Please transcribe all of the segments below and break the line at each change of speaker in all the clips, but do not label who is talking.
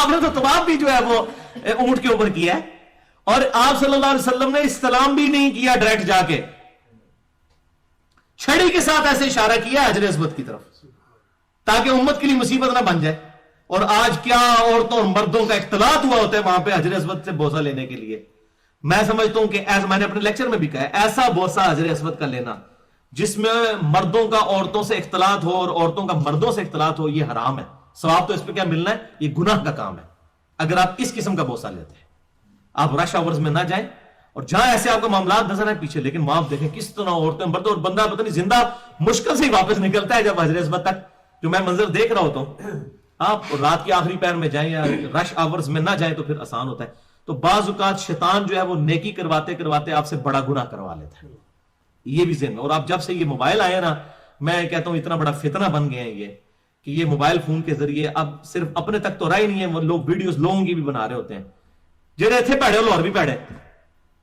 آپ نے تو طواف بھی جو ہے وہ اونٹ کے اوپر کیا ہے, اور آپ صلی اللہ علیہ وسلم نے استلام بھی نہیں کیا ڈائریکٹ جا کے, چھڑی کے ساتھ ایسے اشارہ کیا حجر اسود کی طرف تاکہ امت کے لیے مصیبت نہ بن جائے. اور آج کیا عورتوں اور مردوں کا اختلاط ہوا ہوتا ہے وہاں پہ حجر اسود سے بوسہ لینے کے لیے. میں سمجھتا ہوں کہ ایسا, میں نے اپنے لیکچر میں بھی کہا ہے, ایسا بوسہ حجر اسود کا لینا جس میں مردوں کا عورتوں سے اختلاط ہو اور عورتوں کا مردوں سے اختلاط ہو, یہ حرام ہے. ثواب تو اس پہ کیا ملنا ہے, یہ گناہ کا کام ہے اگر آپ اس قسم کا بوسہ لیتے ہیں. آپ رش آورز میں نہ جائیں, اور جہاں ایسے آپ کو معاملات نظر آئے پیچھے, لیکن وہاں آپ دیکھیں کس طرح عورتیں مرد, اور بندہ پتہ نہیں زندہ مشکل سے ہی واپس نکلتا ہے جب حجر اسود تک, جو میں منظر دیکھ رہا ہوتا ہوں. آپ رات کے آخری پہر میں جائیں یا رش آورز میں نہ جائیں تو پھر آسان ہوتا ہے. تو بعض اوقات شیطان جو ہے وہ نیکی کرواتے کرواتے آپ سے بڑا گناہ کروا لیتا ہے, یہ بھی ذہن. اور آپ جب سے یہ موبائل آئے نا, میں کہتا ہوں اتنا بڑا فتنہ بن گئے ہیں یہ, کہ یہ موبائل فون کے ذریعے اب صرف اپنے تک تو رہے نہیں ہے, وہ لوگ ویڈیوز لوگوں کی بھی بنا رہے ہوتے ہیں. جڑے تھے پیڑے لاہور بھی پیڑے,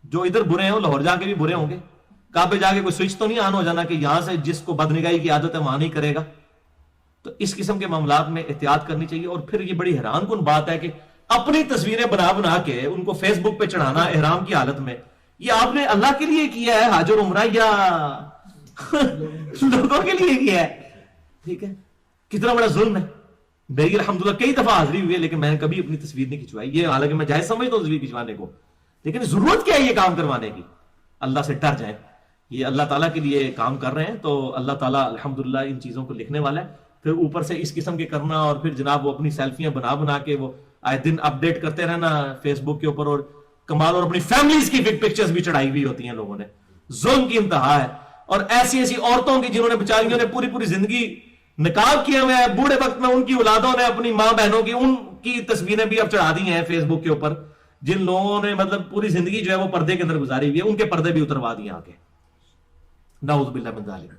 جو ادھر برے ہیں وہ لاہور جا کے بھی برے ہوں گے. کہاں پہ جا کے کوئی سوئچ تو نہیں آن ہو جانا کہ یہاں سے جس کو بدنگاہی کی عادت ہے وہاں نہیں کرے گا. تو اس قسم کے معاملات میں احتیاط کرنی چاہیے. اور پھر یہ بڑی حیران کن بات ہے کہ اپنی تصویریں بنا بنا کے ان کو فیس بک پہ چڑھانا احرام کی حالت میں, یہ آپ نے اللہ کے لیے کیا ہے حج اور عمرہ یا لوگوں کے لیے کیا ہے؟ ٹھیک ہے, کتنا بڑا ظلم ہے. میری الحمدللہ کئی دفعہ حاضری ہوئی ہے لیکن میں نے کبھی اپنی تصویر نہیں کھنچوائی. یہ حالانکہ میں جائز سمجھتا ہوں تصویر کھنچوانے کو, لیکن ضرورت کیا ہے یہ کام کروانے کی؟ اللہ سے ڈر جائیں, یہ اللہ تعالیٰ کے لیے کام کر رہے ہیں تو اللہ تعالیٰ الحمدللہ ان چیزوں کو لکھنے والا ہے. پھر اوپر سے اس قسم کے کرنا, اور پھر جناب وہ اپنی سیلفیاں بنا بنا کے وہ آئے دن اپ ڈیٹ کرتے رہنا فیس بک کے اوپر, اور کمال, اور اپنی فیملیز کی پکچرز بھی چڑھائی ہوئی ہوتی ہیں لوگوں نے. ظلم کی انتہا ہے. اور ایسی ایسی عورتوں کی جنہوں نے بیچاریوں نے پوری پوری زندگی نقاب کیے ہوئے ہیں, بوڑھے وقت میں ان کی اولادوں نے اپنی ماں بہنوں کی ان کی تصویریں بھی اب چڑھا دی ہیں فیس بک کے اوپر. جن لوگوں نے مطلب پوری زندگی جو ہے وہ پردے کے اندر گزاری ہوئی ہے, ان کے پردے بھی اتروا دیے آ کے. نعوذ باللہ من ذالک.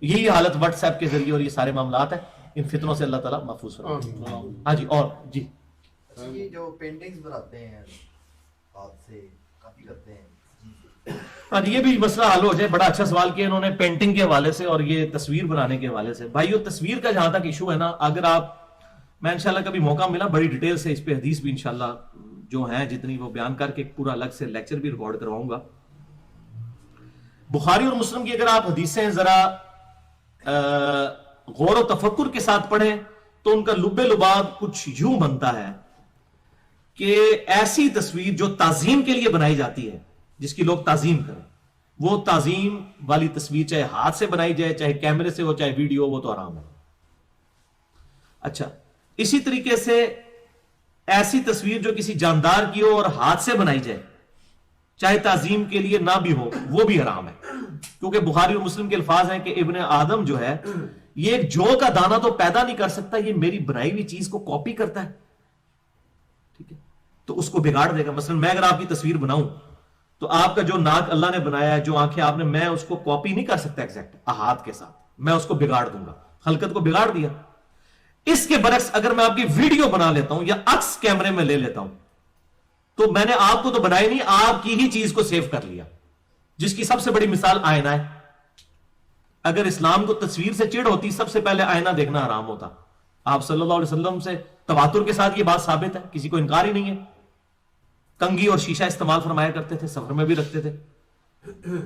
یہی حالت واٹس ایپ کے ذریعے اور یہ سارے معاملات ہیں, ان فتنوں سے اللہ تعالیٰ محفوظ فرمائے. ہاں جی, اور جی
یہ جو پینٹنگز بناتے ہیں ہاتھ سے کاپی کرتے ہیں,
ہاں یہ بھی مسئلہ حل ہو جائے. بڑا اچھا سوال کیا انہوں نے پینٹنگ کے حوالے سے اور یہ تصویر بنانے کے حوالے سے. بھائیو تصویر کا جہاں تک ایشو ہے نا, اگر آپ, میں انشاءاللہ کبھی موقع ملا بڑی ڈیٹیل سے اس پہ حدیث بھی انشاءاللہ جو ہیں جتنی وہ بیان کر کے پورا الگ سے لیکچر بھی ریکارڈ کرواؤں گا. بخاری اور مسلم کی اگر آپ حدیثیں ذرا غور و تفکر کے ساتھ پڑھیں تو ان کا لب لباب کچھ یوں بنتا ہے کہ ایسی تصویر جو تعظیم کے لیے بنائی جاتی ہے, جس کی لوگ تعظیم کریں, وہ تعظیم والی تصویر چاہے ہاتھ سے بنائی جائے, چاہے کیمرے سے ہو, چاہے ویڈیو, وہ تو حرام ہے. اچھا, اسی طریقے سے ایسی تصویر جو کسی جاندار کی ہو اور ہاتھ سے بنائی جائے, چاہے تعظیم کے لیے نہ بھی ہو, وہ بھی حرام ہے. کیونکہ بخاری اور مسلم کے الفاظ ہیں کہ ابن آدم جو ہے یہ ایک جو کا دانہ تو پیدا نہیں کر سکتا, یہ میری بنائی ہوئی چیز کو کاپی کرتا ہے. ٹھیک ہے, تو اس کو بگاڑ دے گا. مثلا میں اگر آپ کی تصویر بناؤں تو آپ کا جو ناک اللہ نے بنایا ہے, جو آنکھیں آپ نے, میں اس کو کاپی نہیں کر سکتا ایگزیکٹ ہاتھ کے ساتھ, میں اس کو بگاڑ دوں گا, خلقت کو بگاڑ دیا. اس کے برعکس اگر میں آپ کی ویڈیو بنا لیتا ہوں یا عکس کیمرے میں لے لیتا ہوں تو میں نے آپ کو تو بنائی نہیں, آپ کی ہی چیز کو سیو کر لیا, جس کی سب سے بڑی مثال آئینہ ہے. اگر اسلام کو تصویر سے چڑ ہوتی, سب سے پہلے آئینہ دیکھنا حرام ہوتا. آپ صلی اللہ علیہ وسلم سے تواتر کے ساتھ یہ بات ثابت ہے, کسی کو انکار ہی نہیں ہے. کنگھی اور شیشہ استعمال فرمایا کرتے تھے, سفر میں بھی رکھتے تھے.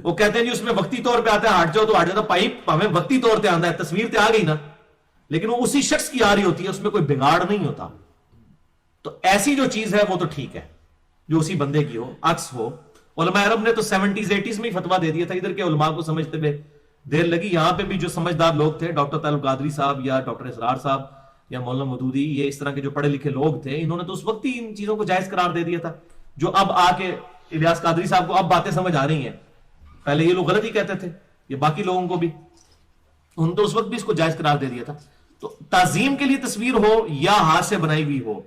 وہ کہتے ہیں جی اس میں وقتی طور پہ آتا ہے, ہٹ جاؤ تو ہٹ جاتا, پائپ ہمیں وقتی طور پہ آتا ہے, تصویر تے آ گئی نا, لیکن وہ اسی شخص کی آ رہی ہوتی ہے, اس میں کوئی بگاڑ نہیں ہوتا. تو ایسی جو چیز ہے وہ تو ٹھیک ہے جو اسی بندے کی ہو, عکس ہو. علماء عرب نے تو 70s 80s میں ہی فتوا دے دیا تھا. ادھر کے علماء کو سمجھتے ہوئے دیر لگی. یہاں پہ بھی جو سمجھدار لوگ تھے, ڈاکٹر طالب قادری صاحب یا ڈاکٹر اسرار صاحب یا مولانا مودودی, یہ اس طرح کے جو پڑھے لکھے لوگ تھے, انہوں نے تو اس وقت ہی ان چیزوں کو جائز قرار دے دیا تھا. جو اب آ کے الیاس قادری صاحب کو اب باتیں سمجھ آ رہی ہیں, پہلے یہ لوگ غلط ہی کہتے تھے, یہ باقی لوگوں کو بھی, انہوں نے تو اس وقت بھی اس کو جائز قرار دے دیا تھا. تو تعظیم کے لیے تصویر ہو یا ہاتھ سے بنائی ہوئی ہو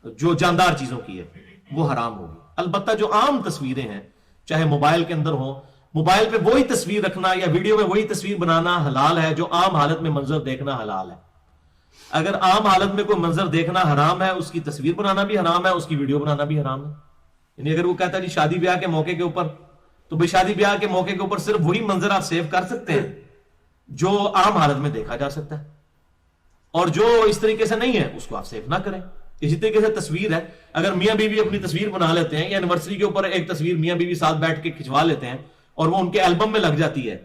جو جاندار چیزوں کی ہے, وہ حرام ہوگی. البتہ جو عام تصویریں ہیں, چاہے موبائل کے اندر ہو, موبائل پہ وہی تصویر رکھنا یا ویڈیو میں وہی تصویر بنانا حلال ہے جو عام حالت میں منظر دیکھنا حلال ہے. اگر عام حالت میں کوئی منظر دیکھنا حرام ہے, اس کی تصویر بنانا بھی حرام ہے, اس کی ویڈیو بنانا بھی حرام ہے. یعنی اگر وہ کہتا ہے جی شادی بیاہ کے موقع کے اوپر, تو بھائی شادی بیاہ کے موقع کے اوپر صرف وہی منظر آپ سیو کر سکتے ہیں جو عام حالت میں دیکھا جا سکتا ہے, اور جو اس طریقے سے نہیں ہے اس کو آپ سیو نہ کریں. اسی طریقے سے تصویر ہے، اگر میاں بیوی اپنی تصویر بنا لیتے ہیں یا اینیورسری کے اوپر ایک تصویر میاں بیوی ساتھ بیٹھ کے کھنچوا لیتے ہیں اور وہ ان کے البم میں لگ جاتی ہے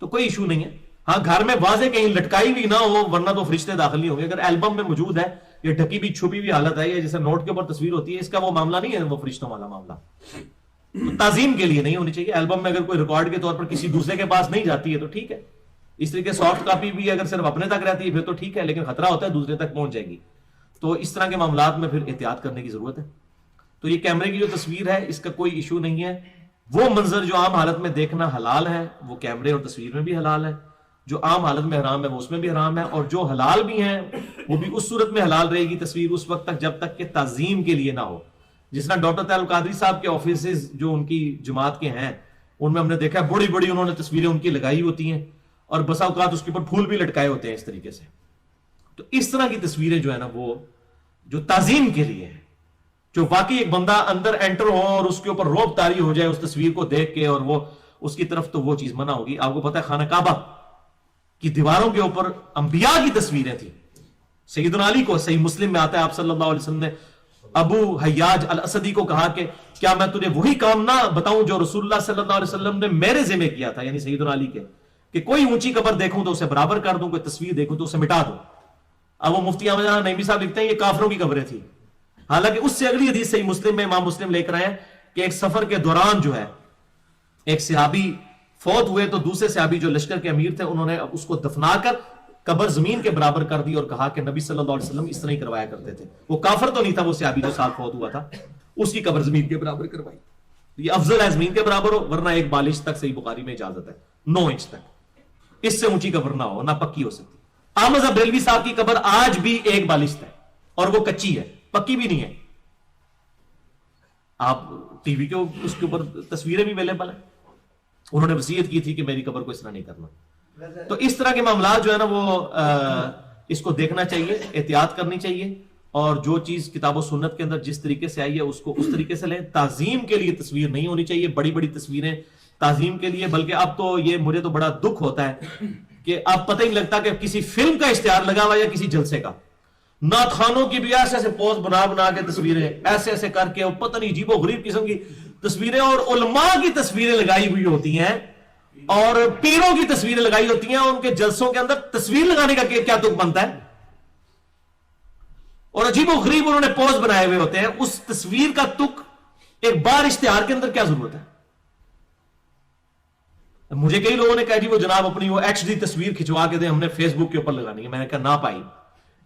تو کوئی ایشو نہیں ہے. ہاں گھر میں واضح کہیں لٹکائی بھی نہ ہو ورنہ تو فرشتے داخل نہیں ہوں گے. اگر البم میں موجود ہے یہ ڈھکی بھی چھپی ہوئی حالت ہے یا جیسے نوٹ کے اوپر تصویر ہوتی ہے، اس کا وہ معاملہ نہیں ہے وہ فرشتوں والا معاملہ، تو تعظیم کے لیے نہیں ہونی چاہیے. البم میں اگر کوئی ریکارڈ کے طور پر کسی دوسرے کے پاس نہیں جاتی ہے تو ٹھیک ہے. اس طریقے سافٹ کاپی بھی اگر صرف اپنے تک رہتی ہے پھر تو ٹھیک ہے، لیکن خطرہ ہوتا ہے دوسرے تک پہنچ جائے گی. تو اس طرح کے معاملات میں پھر احتیاط کرنے کی ضرورت ہے. تو یہ کیمرے کی جو تصویر ہے اس کا کوئی ایشو نہیں ہے. وہ منظر جو عام حالت میں دیکھنا حلال ہے وہ کیمرے اور تصویر میں بھی حلال ہے، جو عام حالت میں حرام ہے وہ اس میں بھی حرام ہے، اور جو حلال بھی ہیں وہ بھی اس صورت میں حلال رہے گی تصویر اس وقت تک جب تک کہ تعظیم کے لیے نہ ہو. جس طرح ڈاکٹر طاہر القادری صاحب کے آفیسز جو ان کی جماعت کے ہیں ان میں ہم نے دیکھا ہے بڑی بڑی انہوں نے تصویریں ان کی لگائی ہوتی ہیں اور بسا اوقات اس کے اوپر پھول بھی لٹکائے ہوتے ہیں اس طریقے سے. تو اس طرح کی تصویریں جو ہے نا وہ جو تعظیم کے لیے ہیں، جو واقعی ایک بندہ اندر انٹر ہو اور اس کے اوپر روب طاری ہو جائے اس تصویر کو دیکھ کے اور وہ اس کی طرف، تو وہ چیز منع ہوگی. آپ کو پتہ ہے خانہ کعبہ کی دیواروں کے اوپر انبیاء کی تصویریں تھیں. سیدنا علی کو صحیح مسلم میں آتا ہے آپ صلی اللہ علیہ وسلم نے ابو حیاج الاسدی کو کہا کہ کیا میں تجھے وہی کام نہ بتاؤں جو رسول اللہ صلی اللہ علیہ وسلم نے میرے ذمہ کیا تھا، یعنی سیدنا علی کے، کہ کوئی اونچی قبر دیکھوں تو اسے برابر کر دوں، کوئی تصویر دیکھوں تو اسے مٹا دوں. اب وہ مفتی احمد جان نعیمی صاحب لکھتے ہیں یہ کافروں کی قبریں تھیں. حالانکہ اس سے اگلی حدیث صحیح مسلم میں امام مسلم لے کر آئے کہ ایک سفر کے دوران جو ہے ایک صحابی فوت ہوئے تو دوسرے صحابی جو لشکر کے امیر تھے انہوں نے اس کو دفنا کر قبر زمین کے برابر کر دی اور کہا کہ نبی صلی اللہ علیہ وسلم اس طرح ہی کروایا کرتے تھے. وہ کافر تو نہیں تھا وہ صحابی جو ساتھ فوت ہوا تھا، اس کی قبر زمین کے برابر کروائی. یہ افضل ہے زمین کے برابر ہو، ورنہ ایک بالش تک صحیح بخاری میں اجازت ہے 9 انچ تک، اس سے اونچی قبر نہ ہو، نہ پکی ہو سکتی. احمد بریلوی صاحب کی قبر آج بھی ایک بالش ہے اور وہ کچی ہے، پکی بھی نہیں ہے. آپ ٹی وی کے اس کے اوپر تصویریں بھی اویلیبل ہیں. انہوں نے وصیت کی تھی کہ میری قبر کو اس طرح نہیں کرنا. تو اس طرح کے معاملات جو ہے نا وہ اس کو دیکھنا چاہیے، احتیاط کرنی چاہیے، اور جو چیز کتاب و سنت کے اندر جس طریقے سے آئی ہے اس کو اس طریقے سے لیں. تعظیم کے لیے تصویر نہیں ہونی چاہیے، بڑی بڑی تصویریں تعظیم کے لیے. بلکہ اب تو یہ مجھے تو بڑا دکھ ہوتا ہے کہ اب پتہ ہی نہیں لگتا کہ کسی فلم کا اشتہار لگا ہوا یا کسی جلسے کا. نعت خانوں کی بھی ایسے ایسے پوز بنا بنا کے تصویریں ایسے ایسے کر کے، اور پتہ نہیں عجیب و غریب قسم کی تصویریں، اور علماء کی تصویریں لگائی ہوئی ہوتی ہیں اور پیروں کی تصویریں لگائی ہوتی ہیں. ان کے جلسوں کے اندر تصویر لگانے کا کیا تک بنتا ہے، اور عجیب و غریب انہوں نے پوز بنائے ہوئے ہوتے ہیں. اس تصویر کا تک ایک بار اشتہار کے اندر کیا ضرورت ہے؟ مجھے کئی لوگوں نے کہا جی وہ جناب اپنی وہ HD تصویر کھنچوا کے دیں، ہم نے فیس بک کے اوپر لگانی ہے. میں نے کہا نہ پائی،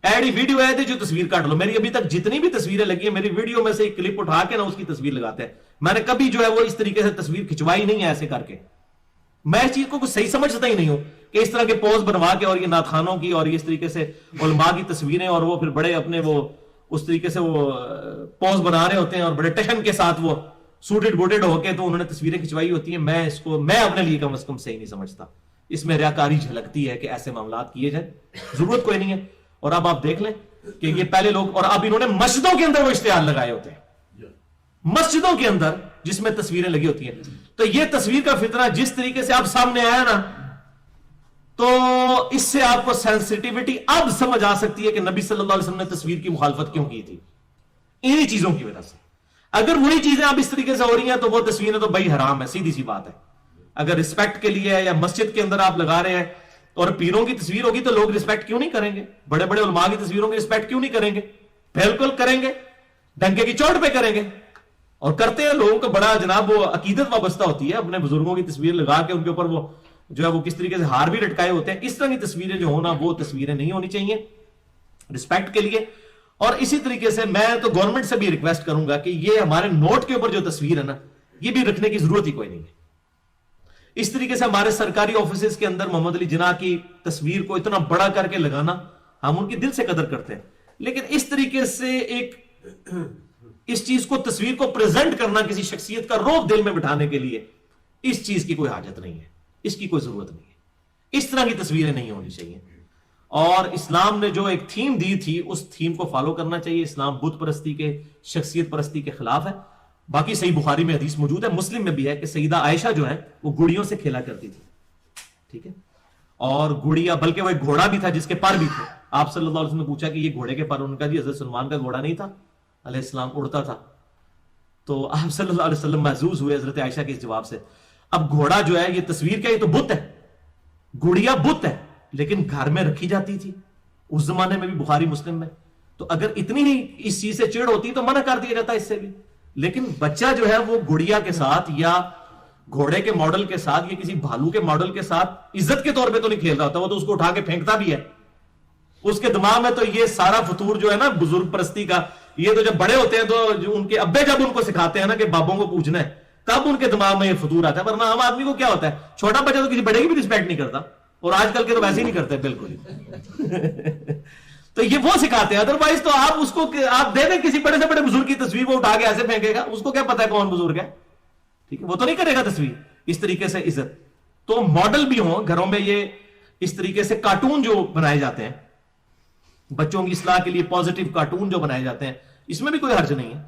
ایڈی ویڈیو ہے جو تصویر کاٹ لو. میری ابھی تک جتنی بھی تصویریں لگی ہیں میری ویڈیو میں سے ایک کلپ اٹھا کے نا اس کی تصویر لگاتے ہیں. میں نے کبھی جو ہے وہ اس طریقے سے تصویر کھنچوائی نہیں ہے ایسے کر کے. میں اس چیز کو کچھ صحیح سمجھتا ہی نہیں ہوں کہ اس طرح کے پوز بنوا کے اور یہ نعت خانوں کی اور اس طریقے سے علماء کی تصویریں، اور وہ پھر بڑے اپنے وہ اس طریقے سے وہ پوز بنا رہے ہوتے ہیں اور بڑے ٹشن کے ساتھ وہ سوٹڈ بوٹڈ ہو کے تو انہوں نے تصویریں کھنچوائی ہوتی ہیں. میں اپنے لیے کم از کم صحیح نہیں سمجھتا. اس میں ریاکاری جھلکتی ہے کہ ایسے معاملات کیے جائیں، ضرورت کوئی نہیں ہے. اور اب آپ دیکھ لیں کہ یہ پہلے لوگ، اور اب انہوں نے مسجدوں کے اندر وہ اشتہار لگائے ہوتے ہیں، مسجدوں کے اندر جس میں تصویریں لگی ہوتی ہیں. تو یہ تصویر کا فتنہ جس طریقے سے آپ سامنے آیا نا، تو اس سے آپ کو سینسٹیوٹی اب سمجھ آ سکتی ہے کہ نبی صلی اللہ علیہ وسلم نے تصویر کی مخالفت کیوں کی تھی، انہی چیزوں کی وجہ سے. اگر وہی چیزیں اب اس طریقے سے ہو رہی ہیں تو وہ تصویریں تو بھائی حرام ہے، سیدھی سی بات ہے. اگر رسپیکٹ کے لیے یا مسجد کے اندر آپ لگا رہے ہیں اور پیروں کی تصویر ہوگی تو لوگ رسپیکٹ کیوں نہیں کریں گے؟ بڑے بڑے علماء کی تصویروں کی رسپیکٹ کیوں نہیں کریں گے؟ بالکل کریں گے، ڈنکے کی چوٹ پہ کریں گے. اور کرتے ہیں. لوگوں کو بڑا جناب وہ عقیدت وابستہ ہوتی ہے، اپنے بزرگوں کی تصویر لگا کے ان کے اوپر وہ جو ہے وہ کس طریقے سے ہار بھی لٹکائے ہوتے ہیں. اس طرح کی تصویریں جو ہونا وہ تصویریں نہیں ہونی چاہیے رسپیکٹ کے لیے. اور اسی طریقے سے میں تو گورنمنٹ سے بھی ریکویسٹ کروں گا کہ یہ ہمارے نوٹ کے اوپر جو تصویر ہے نا یہ بھی رکھنے کی ضرورت ہی کوئی نہیں ہے. اس طریقے سے ہمارے سرکاری آفیسز کے اندر محمد علی جناح کی تصویر کو اتنا بڑا کر کے لگانا، ہم ان کی دل سے قدر کرتے ہیں، لیکن اس طریقے سے ایک اس چیز کو تصویر کو پریزنٹ کرنا کسی شخصیت کا روب دل میں بٹھانے کے لیے، اس چیز کی کوئی حاجت نہیں ہے، اس کی کوئی ضرورت نہیں ہے. اس طرح کی تصویریں نہیں ہونی چاہیے. اور اسلام نے جو ایک تھیم دی تھی اس تھیم کو فالو کرنا چاہیے. اسلام بت پرستی کے، شخصیت پرستی کے خلاف ہے. باقی صحیح بخاری میں حدیث موجود ہے، مسلم میں بھی ہے کہ سیدہ عائشہ جو ہے وہ گڑیوں سے کھیلا کرتی تھی. ٹھیک ہے. اور گڑیا، بلکہ وہ ایک گھوڑا بھی تھا جس کے پر بھی تھے. آپ صلی اللہ علیہ وسلم نے پوچھا کہ یہ گھوڑے کے پر، ان کا جی حضرت سلمان کا گھوڑا نہیں تھا علیہ السلام، اڑتا تھا. تو آپ صلی اللہ علیہ وسلم محظوظ ہوئے حضرت عائشہ کے اس جواب سے. اب گھوڑا جو ہے یہ تصویر کیا، یہ تو بت ہے، گڑیا بت ہے، لیکن گھر میں رکھی جاتی تھی اس زمانے میں بھی، بخاری مسلم میں. تو اگر اتنی ہی اس چیز سے چڑ ہوتی تو منع کر دیا جاتا اس سے بھی. لیکن بچہ جو ہے وہ گڑیا کے ساتھ یا گھوڑے کے ماڈل کے ساتھ یا کسی بھالو کے ماڈل کے ساتھ عزت کے طور پہ تو نہیں کھیل رہا ہوتا، وہ تو اس کو اٹھا کے پھینکتا بھی ہے. اس کے دماغ میں تو یہ سارا فطور جو ہے نا بزرگ پرستی کا، یہ تو جب بڑے ہوتے ہیں تو جو ان کے ابے جب ان کو سکھاتے ہیں نا کہ بابوں کو پوجنا ہے، تب ان کے دماغ میں یہ فطور آتا ہے. ورنہ عام آدمی کو کیا ہوتا ہے، چھوٹا بچہ تو کسی بڑے کی بھی رسپیکٹ نہیں کرتا، اور آج کل کے تو ویسے ہی نہیں کرتے بالکل ہی. تو یہ وہ سکھاتے ہیں. ادروائز تو آپ اس کو آپ دے دیں کسی بڑے سے بڑے بزرگ کی تصویر، وہ اٹھا کے ایسے پھینکے گا، اس کو کیا پتا ہے کون بزرگ ہے، ٹھیک ہے، وہ تو نہیں کرے گا تصویر اس طریقے سے عزت. تو ماڈل بھی ہوں گھروں میں، یہ اس طریقے سے کارٹون جو بنائے جاتے ہیں بچوں کی اصلاح کے لیے، پازیٹیو کارٹون جو بنائے جاتے ہیں، اس میں بھی کوئی حرج نہیں ہے.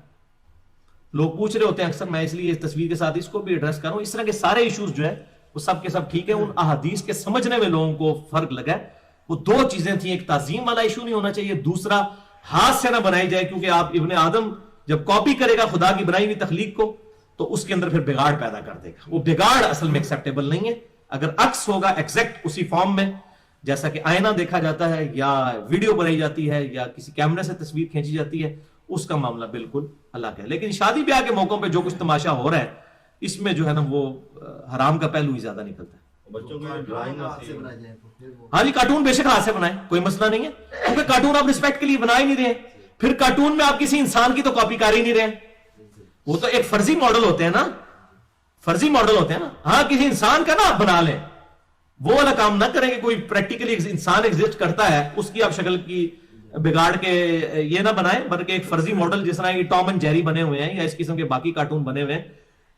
لوگ پوچھ رہے ہوتے ہیں اکثر، میں اس لیے اس تصویر کے ساتھ اس کو بھی ایڈریس کروں. اس طرح کے سارے ایشوز جو ہے وہ سب کے سب ٹھیک ہے. ان احادیث کے سمجھنے میں لوگوں کو فرق لگا ہے. وہ دو چیزیں تھیں، ایک تعظیم والا ایشو نہیں ہونا چاہیے، دوسرا ہاتھ سے نہ بنائی جائے، کیونکہ آپ ابن آدم جب کاپی کرے گا خدا کی بنائی ہوئی تخلیق کو تو اس کے اندر پھر بگاڑ پیدا کر دے گا. وہ بگاڑ اصل میں ایکسیپٹیبل نہیں ہے. اگر عکس ہوگا ایگزیکٹ اسی فارم میں جیسا کہ آئینہ دیکھا جاتا ہے یا ویڈیو بنائی جاتی ہے یا کسی کیمرے سے تصویر کھینچی جاتی ہے، اس کا معاملہ بالکل الگ ہے. لیکن شادی بیاہ کے موقعوں پہ جو کچھ تماشا ہو رہا ہے اس میں جو ہے نا وہ حرام کا پہلو ہی زیادہ نکلتا ہے.
بچوں کو ڈرائنگ آتی ہے.
ہاں جی، کارٹون بے شک ہاتھ سے بنائیں، کوئی مسئلہ نہیں ہے، کیونکہ کارٹون آپ رسپیکٹ کے لیے بنا ہی نہیں رہے. پھر کارٹون میں آپ کسی انسان کی تو کاپی کر ہی نہیں رہے، وہ تو ایک فرضی ماڈل ہوتے ہیں نا، فرضی ماڈل ہوتے ہیں نا. ہاں کسی انسان کا نا آپ بنا لیں، وہ والا کام نہ کریں کہ کوئی پریکٹیکلی انسان ایگزسٹ کرتا ہے اس کی آپ شکل کی بگاڑ کے یہ نہ بنائیں، بلکہ ایک فرضی ماڈل جس طرح یہ ٹام اینڈ جیری بنے ہوئے ہیں یا اس قسم کے باقی کارٹون بنے ہوئے ہیں،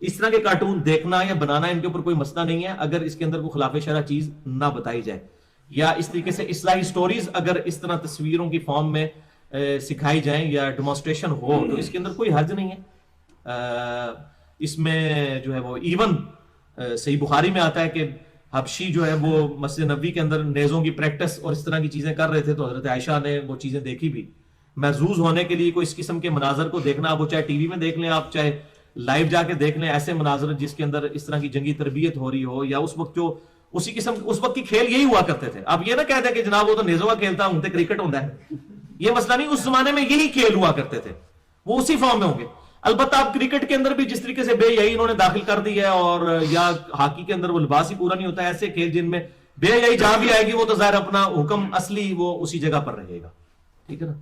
اس طرح کے کارٹون دیکھنا یا بنانا ان کے اوپر کوئی مسئلہ نہیں ہے، اگر اس کے اندر کوئی خلاف شرع چیز نہ بتائی جائے. یا اس طریقے سے اصلاحی سٹوریز اگر اس طرح تصویروں کی فارم میں سکھائی جائیں یا ڈیمونسٹریشن ہو تو اس کے اندر کوئی حرج نہیں ہے. اس میں جو ہے وہ ایون صحیح بخاری میں آتا ہے کہ حبشی جو ہے وہ مسجد نبوی کے اندر نیزوں کی پریکٹس اور اس طرح کی چیزیں کر رہے تھے، تو حضرت عائشہ نے وہ چیزیں دیکھی بھی. محظوظ ہونے کے لیے کوئی اس قسم کے مناظر کو دیکھنا، وہ چاہے ٹی وی میں دیکھ لیں آپ، چاہے لائیو جا کے دیکھ لیں، ایسے مناظر جس کے اندر اس طرح کی جنگی تربیت ہو رہی ہو، یا اس وقت جو اسی قسم اس وقت کی کھیل یہی ہوا کرتے تھے. آپ یہ نہ کہتے کہ جناب وہ تو نیزوں کا کھیلتا ہوں تے کرکٹ ہوتا ہے، یہ مسئلہ نہیں. اس زمانے میں یہی کھیل ہوا کرتے تھے، وہ اسی فارم میں ہوں گے. البتہ آپ کرکٹ کے اندر بھی جس طریقے سے بے حیائی انہوں نے داخل کر دی ہے، اور یا ہاکی کے اندر وہ لباس ہی پورا نہیں ہوتا ہے، ایسے کھیل جن میں بے حیائی جہاں بھی آئے گی وہ تو ظاہر اپنا حکم اصلی وہ اسی جگہ پر رہے گا. ٹھیک ہے نا.